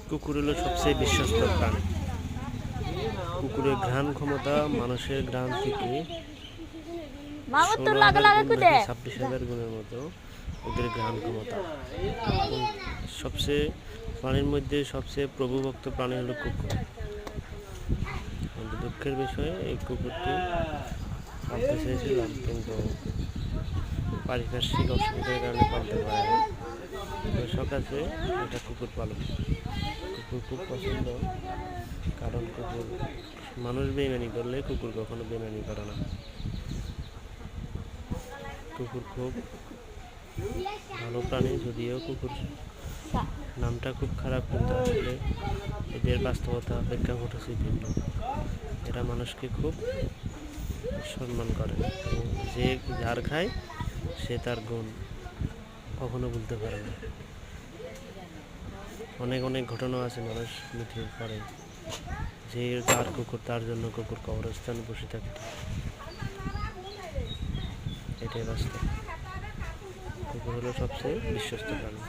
কুকুর হলো সবচেয়ে বিশ্বস্ত প্রাণী। কুকুরের ঘ্রাণ ক্ষমতা মানুষের ঘ্রাণ থেকে 16,000 গুণ নাকি 26,000 গুণের মতো ওদের ঘ্রাণ ক্ষমতা। সবচেয়ে প্রাণীর মধ্যে সবচেয়ে প্রভুভক্ত প্রাণী হলো কুকুর। কিন্তু দুঃখের বিষয়ে এই কুকুরটি পালতে চেয়েছিলাম, কিন্তু পারিপার্শ্বিক অসুবিধার কারণে পালতে পারে। শখ আছে এটা কুকুর পালন। কুকুর খুব পছন্দ, কারণ কুকুর মানুষ বেইমানি করলে কুকুর কখনো বেইমানি করে না। কুকুর খুব ভালো প্রাণী, যদিও কুকুর নামটা খুব খারাপ, কিন্তু আসলে এদের বাস্তবতা প্রেক্ষাপট ভিন্ন। এরা মানুষকে খুব সম্মান করে এবং যে যার খায় সে তার গুণ কখনো ভুলতে পারে না। অনেক অনেক ঘটনা আছে, মানুষ মৃত্যুর পরে যে তার কুকুর, তার জন্য কুকুর কবরস্থানে বসে থাকে। এটাই বাস্তব। কুকুর হলো সবচেয়ে বিশ্বস্ত প্রাণী।